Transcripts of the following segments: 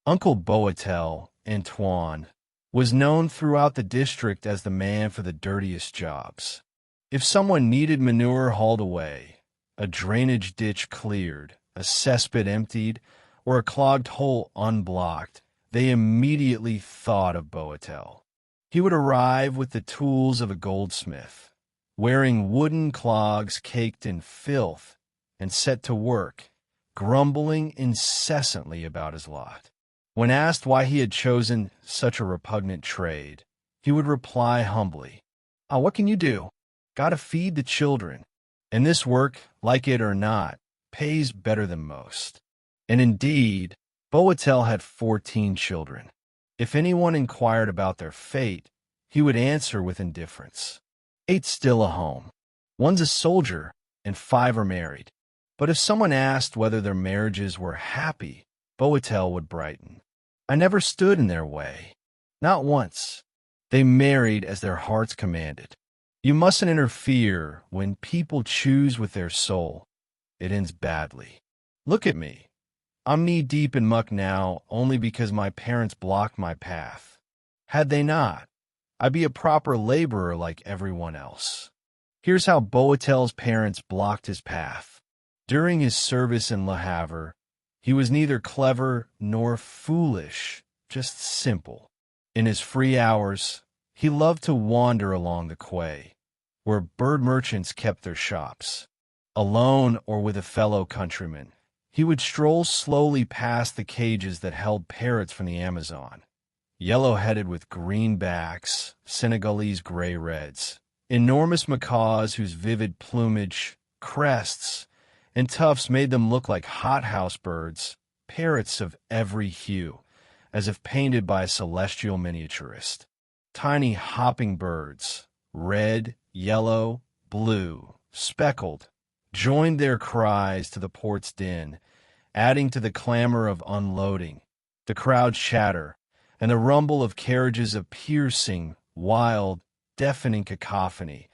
Uncle Boatel, Antoine, was known throughout the district as the man for the dirtiest jobs. If someone needed manure hauled away, a drainage ditch cleared, a cesspit emptied, or a clogged hole unblocked, they immediately thought of Boatel. He would arrive with the tools of a goldsmith, wearing wooden clogs caked in filth, and set to work, grumbling incessantly about his lot. When asked why he had chosen such a repugnant trade, he would reply humbly, what can you do? Gotta feed the children. And this work, like it or not, pays better than most. And indeed, Boatel had 14 children. If anyone inquired about their fate, he would answer with indifference. 8 still a home. 1's a soldier, and 5 are married. But if someone asked whether their marriages were happy, Boatel would brighten. I never stood in their way. Not once. They married as their hearts commanded. You mustn't interfere when people choose with their soul. It ends badly. Look at me. I'm knee-deep in muck now only because my parents blocked my path. Had they not, I'd be a proper laborer like everyone else. Here's how Boatel's parents blocked his path. During his service in Le Havre, he was neither clever nor foolish, just simple. In his free hours, he loved to wander along the quay, where bird merchants kept their shops. Alone or with a fellow countryman, he would stroll slowly past the cages that held parrots from the Amazon, yellow-headed with green backs, Senegalese gray-reds, enormous macaws whose vivid plumage, crests, and tufts made them look like hothouse birds, parrots of every hue, as if painted by a celestial miniaturist. Tiny hopping birds, red, yellow, blue, speckled, joined their cries to the port's din, adding to the clamor of unloading, the crowd's chatter, and the rumble of carriages a piercing, wild, deafening cacophony,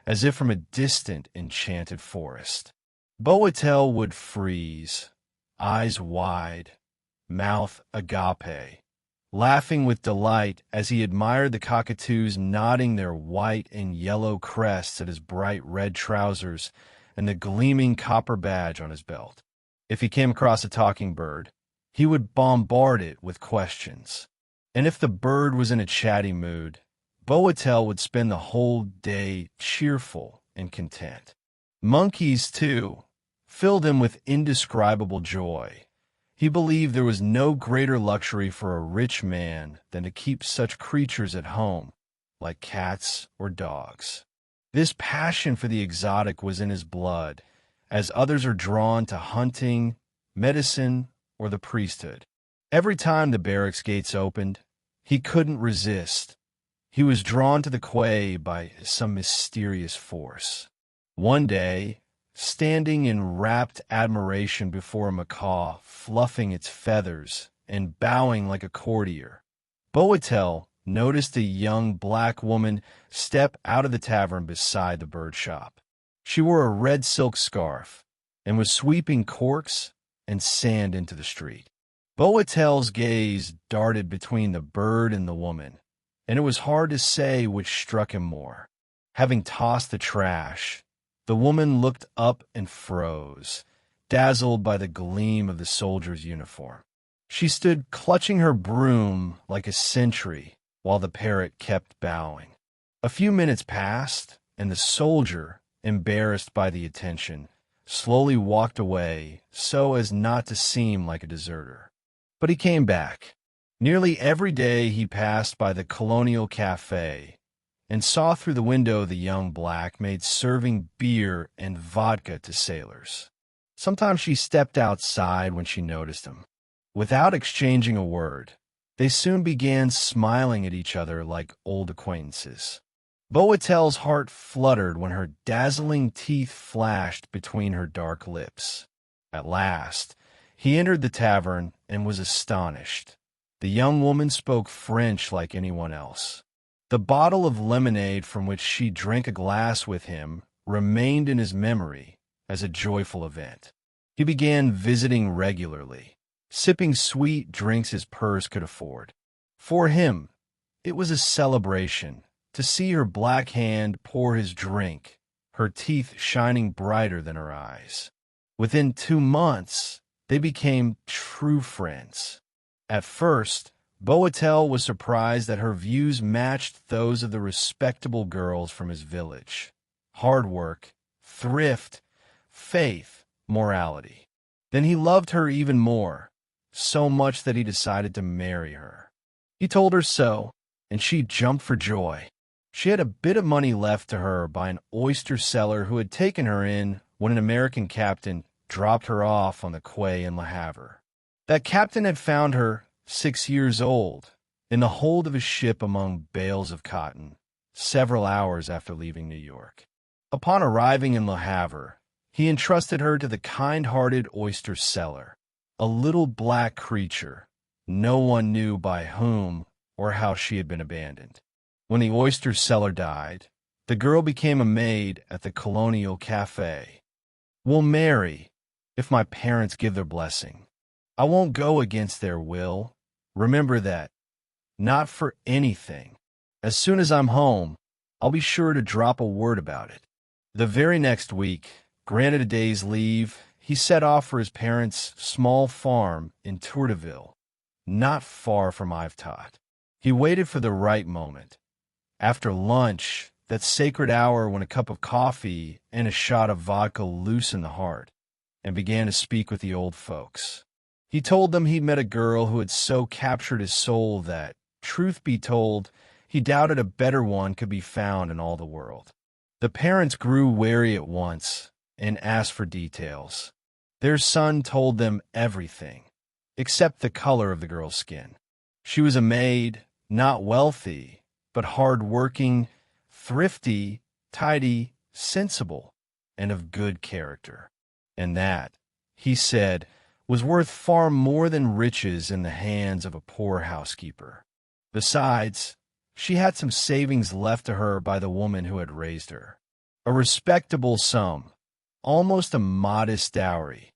as if from a distant, enchanted forest. Boatel would freeze, eyes wide, mouth agape, laughing with delight as he admired the cockatoos nodding their white and yellow crests at his bright red trousers and the gleaming copper badge on his belt. If he came across a talking bird, he would bombard it with questions. And if the bird was in a chatty mood, Boatel would spend the whole day cheerful and content. Monkeys, too, filled him with indescribable joy. He believed there was no greater luxury for a rich man than to keep such creatures at home, like cats or dogs. This passion for the exotic was in his blood, as others are drawn to hunting, medicine, or the priesthood. Every time the barracks gates opened, he couldn't resist. He was drawn to the quay by some mysterious force. One day, standing in rapt admiration before a macaw, fluffing its feathers and bowing like a courtier, Boatel noticed a young black woman step out of the tavern beside the bird shop. She wore a red silk scarf and was sweeping corks and sand into the street. Boatel's gaze darted between the bird and the woman, and it was hard to say which struck him more. Having tossed the trash, the woman looked up and froze, dazzled by the gleam of the soldier's uniform. She stood clutching her broom like a sentry while the parrot kept bowing. A few minutes passed, and the soldier, embarrassed by the attention, slowly walked away so as not to seem like a deserter. But he came back. Nearly every day he passed by the Colonial Cafe and saw through the window the young black maid serving beer and vodka to sailors. Sometimes she stepped outside when she noticed him. Without exchanging a word, they soon began smiling at each other like old acquaintances. Boatel's heart fluttered when her dazzling teeth flashed between her dark lips. At last, he entered the tavern and was astonished. The young woman spoke French like anyone else. The bottle of lemonade from which she drank a glass with him remained in his memory as a joyful event. He began visiting regularly, sipping sweet drinks his purse could afford. For him, it was a celebration to see her black hand pour his drink, her teeth shining brighter than her eyes. Within 2 months, they became true friends. At first, Boitel was surprised that her views matched those of the respectable girls from his village. Hard work, thrift, faith, morality. Then he loved her even more, so much that he decided to marry her. He told her so, and she jumped for joy. She had a bit of money left to her by an oyster seller who had taken her in when an American captain dropped her off on the quay in Le Havre. That captain had found her, 6 years old, in the hold of a ship among bales of cotton, several hours after leaving New York. Upon arriving in Le Havre, he entrusted her to the kind-hearted oyster seller, a little black creature. No one knew by whom or how she had been abandoned. When the oyster seller died, the girl became a maid at the Colonial Cafe. "We'll marry, if my parents give their blessing. I won't go against their will. Remember that. Not for anything. As soon as I'm home, I'll be sure to drop a word about it." The very next week, granted a day's leave, he set off for his parents' small farm in Tourteville, not far from Yvetot. He waited for the right moment. After lunch, that sacred hour when a cup of coffee and a shot of vodka loosen the heart, and began to speak with the old folks. He told them he'd met a girl who had so captured his soul that, truth be told, he doubted a better one could be found in all the world. The parents grew wary at once and asked for details. Their son told them everything, except the color of the girl's skin. She was a maid, not wealthy, but hard-working, thrifty, tidy, sensible, and of good character. And that, he said, was worth far more than riches in the hands of a poor housekeeper. Besides, she had some savings left to her by the woman who had raised her. A respectable sum, almost a modest dowry,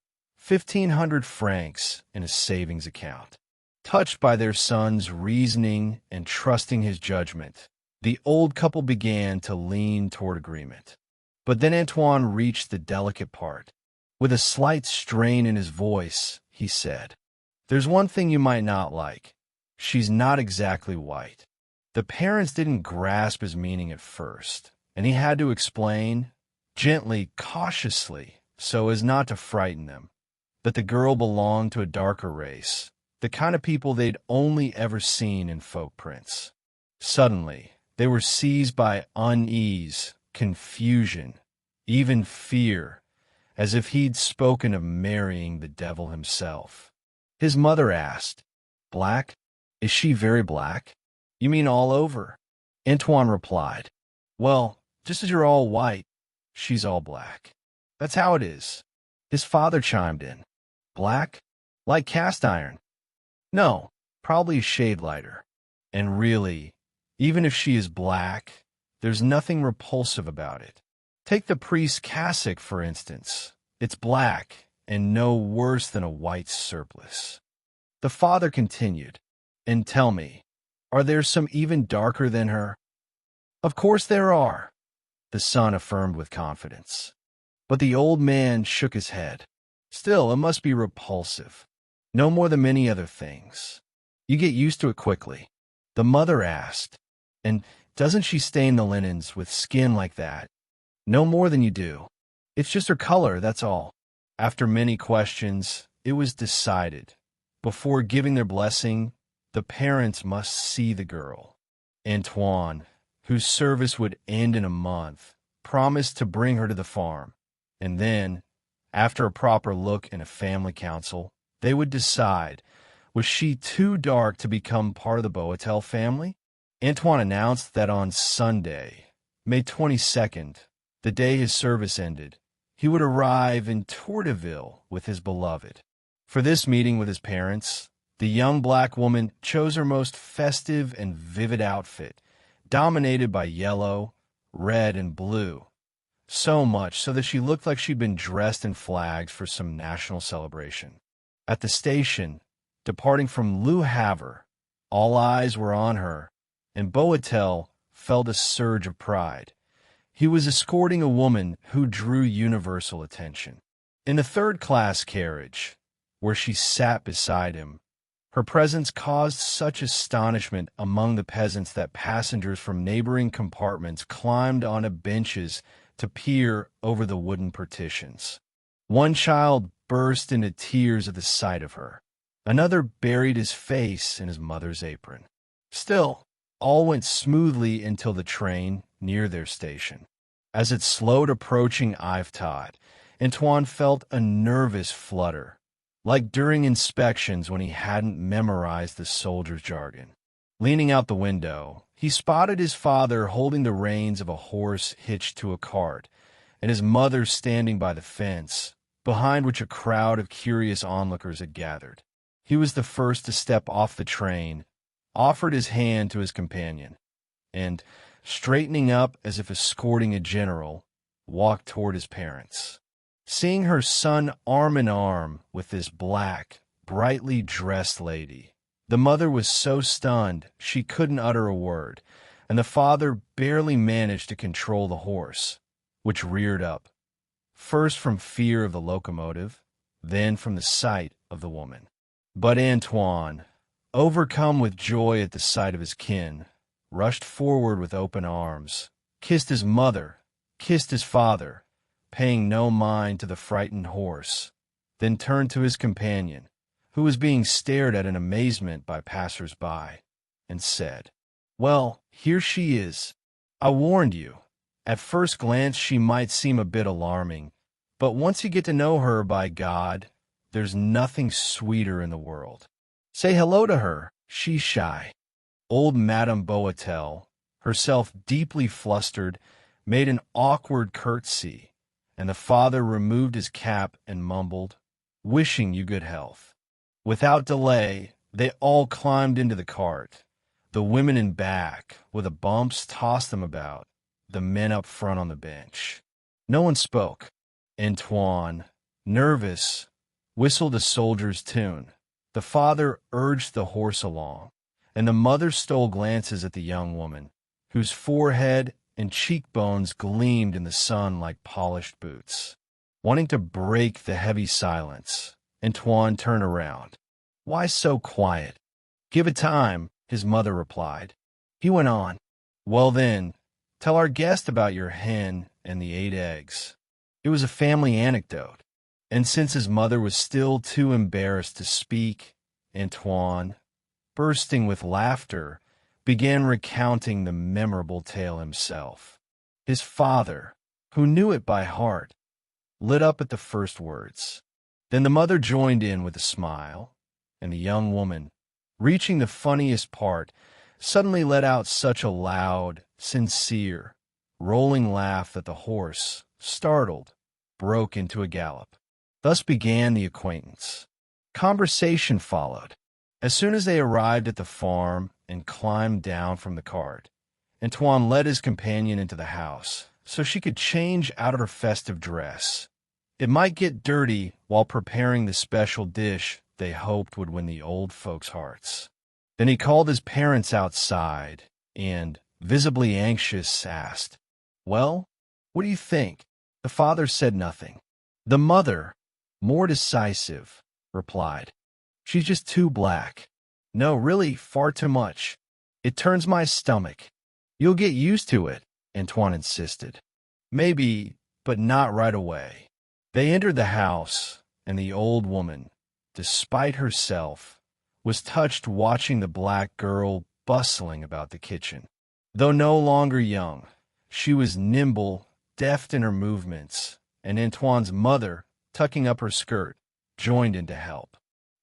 1,500 francs in a savings account. Touched by their son's reasoning and trusting his judgment, the old couple began to lean toward agreement. But then Antoine reached the delicate part. With a slight strain in his voice, he said, "There's one thing you might not like. She's not exactly white." The parents didn't grasp his meaning at first, and he had to explain, gently, cautiously, so as not to frighten them, that the girl belonged to a darker race, the kind of people they'd only ever seen in folk prints. Suddenly, they were seized by unease, confusion, even fear, as if he'd spoken of marrying the devil himself. His mother asked, "Black? Is she very black?" "You mean all over?" Antoine replied, "Well, just as you're all white, she's all black. That's how it is." His father chimed in, "Black? Like cast iron?" "No, probably a shade lighter. And really, even if she is black, there's nothing repulsive about it. Take the priest's cassock, for instance. It's black, and no worse than a white surplice." The father continued, "And tell me, are there some even darker than her?" "Of course there are," the son affirmed with confidence. But the old man shook his head. "Still, it must be repulsive. No more than many other things. You get used to it quickly." The mother asked, "And doesn't she stain the linens with skin like that?" "No more than you do. It's just her color, that's all." After many questions, it was decided. Before giving their blessing, the parents must see the girl. Antoine, whose service would end in a month, promised to bring her to the farm, and then, after a proper look and a family council, they would decide, was she too dark to become part of the Boitel family? Antoine announced that on Sunday, May 22nd, the day his service ended, he would arrive in Tourteville with his beloved. For this meeting with his parents, the young black woman chose her most festive and vivid outfit, dominated by yellow, red, and blue, so much so that she looked like she'd been dressed in flags for some national celebration. At the station, departing from Le Havre. All eyes were on her, and Boitel felt a surge of pride. He was escorting a woman who drew universal attention. In the third-class carriage, where she sat beside him, her presence caused such astonishment among the peasants that passengers from neighboring compartments climbed onto benches to peer over the wooden partitions. One child burst into tears at the sight of her. Another buried his face in his mother's apron. Still, all went smoothly until the train neared their station. As it slowed approaching Havre, Antoine felt a nervous flutter, like during inspections when he hadn't memorized the soldier's jargon. Leaning out the window, he spotted his father holding the reins of a horse hitched to a cart, and his mother standing by the fence, behind which a crowd of curious onlookers had gathered. He was the first to step off the train, offered his hand to his companion, and, straightening up as if escorting a general, walked toward his parents. Seeing her son arm in arm with this black, brightly dressed lady, the mother was so stunned she couldn't utter a word, and the father barely managed to control the horse, which reared up, first from fear of the locomotive, then from the sight of the woman. But Antoine, overcome with joy at the sight of his kin, rushed forward with open arms, kissed his mother, kissed his father, paying no mind to the frightened horse, then turned to his companion, who was being stared at in amazement by passers-by, and said, "Well, here she is. I warned you. At first glance she might seem a bit alarming, but once you get to know her, by God, there's nothing sweeter in the world. Say hello to her. She's shy." Old Madame Boatel, herself deeply flustered, made an awkward curtsy, and the father removed his cap and mumbled, "Wishing you good health." Without delay, they all climbed into the cart. The women in back, with the bumps, tossed them about, the men up front on the bench. No one spoke. Antoine, nervous, whistled a soldier's tune. The father urged the horse along, and the mother stole glances at the young woman, whose forehead and cheekbones gleamed in the sun like polished boots. Wanting to break the heavy silence, Antoine turned around. "Why so quiet?" "Give it time," his mother replied. He went on, "Well then, tell our guest about your hen and the 8 eggs." It was a family anecdote, and since his mother was still too embarrassed to speak, Antoine, bursting with laughter, began recounting the memorable tale himself. His father, who knew it by heart, lit up at the first words. Then the mother joined in with a smile, and the young woman, reaching the funniest part, suddenly let out such a loud, sincere, rolling laugh that the horse, startled, broke into a gallop. Thus began the acquaintance. Conversation followed. As soon as they arrived at the farm and climbed down from the cart, Antoine led his companion into the house so she could change out of her festive dress. It might get dirty while preparing the special dish they hoped would win the old folks' hearts. Then he called his parents outside and, visibly anxious, asked, "Well, what do you think?" The father said nothing. The mother, more decisive, replied, "She's just too black. No, really, far too much. It turns my stomach." "You'll get used to it," Antoine insisted. "Maybe, but not right away." They entered the house, and the old woman, despite herself, was touched watching the black girl bustling about the kitchen. Though no longer young, she was nimble, deft in her movements, and Antoine's mother, tucking up her skirt, joined in to help.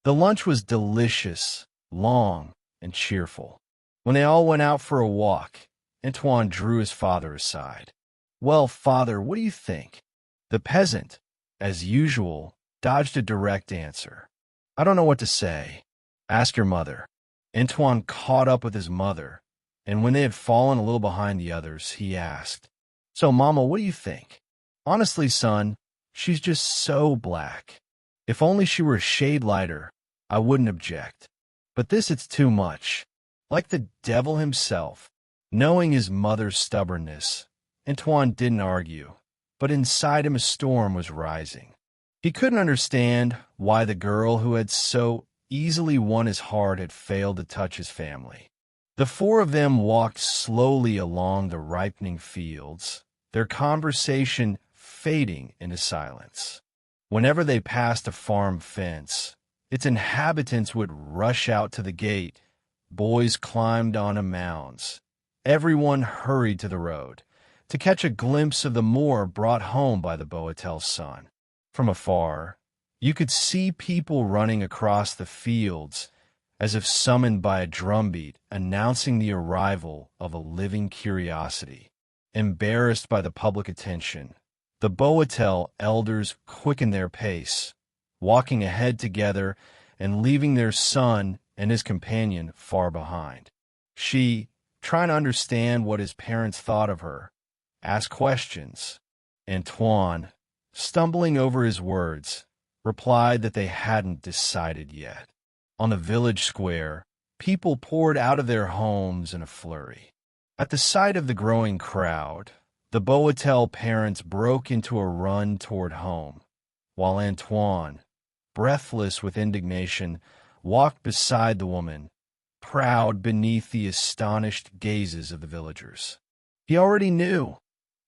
The lunch was delicious, long, and cheerful. When they all went out for a walk, Antoine drew his father aside. "Well, father, what do you think?" The peasant, as usual, dodged a direct answer. "I don't know what to say. Ask your mother." Antoine caught up with his mother, and when they had fallen a little behind the others, he asked, "So, Mama, what do you think?" "Honestly, son, she's just so black. If only she were a shade lighter, I wouldn't object. But this, it's too much. Like the devil himself. Knowing his mother's stubbornness, Antoine didn't argue, but inside him a storm was rising. He couldn't understand why the girl who had so easily won his heart had failed to touch his family. The four of them walked slowly along the ripening fields, their conversation fading into silence. Whenever they passed a farm fence, its inhabitants would rush out to the gate. Boys climbed onto mounds. Everyone hurried to the road to catch a glimpse of the moor brought home by the Boitel son. From afar, you could see people running across the fields as if summoned by a drumbeat announcing the arrival of a living curiosity. Embarrassed by the public attention, the Boitel elders quickened their pace, walking ahead together and leaving their son and his companion far behind. She, trying to understand what his parents thought of her, asked questions. Antoine, stumbling over his words, replied that they hadn't decided yet. On the village square, people poured out of their homes in a flurry. At the sight of the growing crowd, the Boitel parents broke into a run toward home, while Antoine, breathless with indignation, walked beside the woman, proud beneath the astonished gazes of the villagers. He already knew.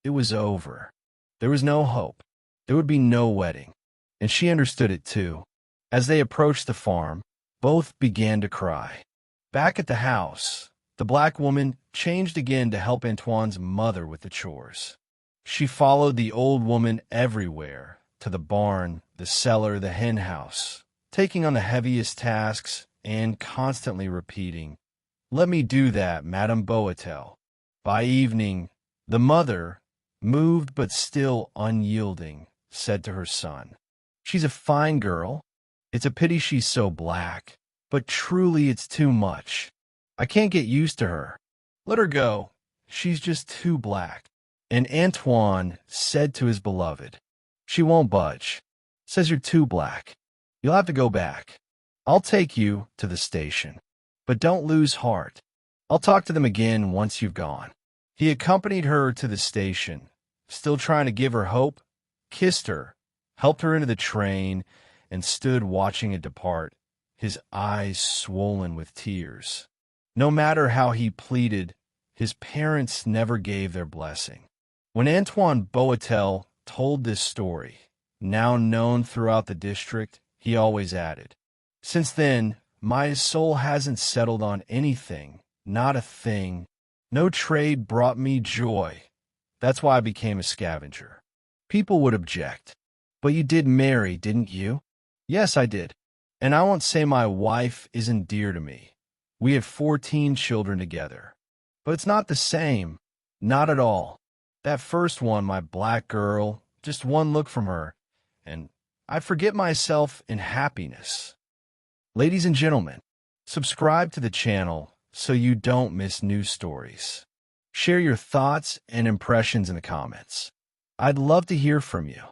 It was over. There was no hope. There would be no wedding. And she understood it too. As they approached the farm, both began to cry. Back at the house, the black woman changed again to help Antoine's mother with the chores. She followed the old woman everywhere, to the barn, the cellar, the hen house, taking on the heaviest tasks and constantly repeating, "Let me do that, Madame Boitel." By evening, the mother, moved but still unyielding, said to her son, "She's a fine girl. It's a pity she's so black, but truly it's too much. I can't get used to her. Let her go. She's just too black." And Antoine said to his beloved, "She won't budge. Says you're too black. You'll have to go back. I'll take you to the station. But don't lose heart. I'll talk to them again once you've gone." He accompanied her to the station, still trying to give her hope, kissed her, helped her into the train, and stood watching it depart, his eyes swollen with tears. No matter how he pleaded, his parents never gave their blessing. When Antoine Boatel told this story, now known throughout the district, he always added, "Since then, my soul hasn't settled on anything, not a thing. No trade brought me joy. That's why I became a scavenger." People would object. "But you did marry, didn't you?" "Yes, I did. And I won't say my wife isn't dear to me. We had 14 children together. But it's not the same. Not at all. That first one, my black girl, just one look from her, and I forget myself in happiness." Ladies and gentlemen, subscribe to the channel so you don't miss new stories. Share your thoughts and impressions in the comments. I'd love to hear from you.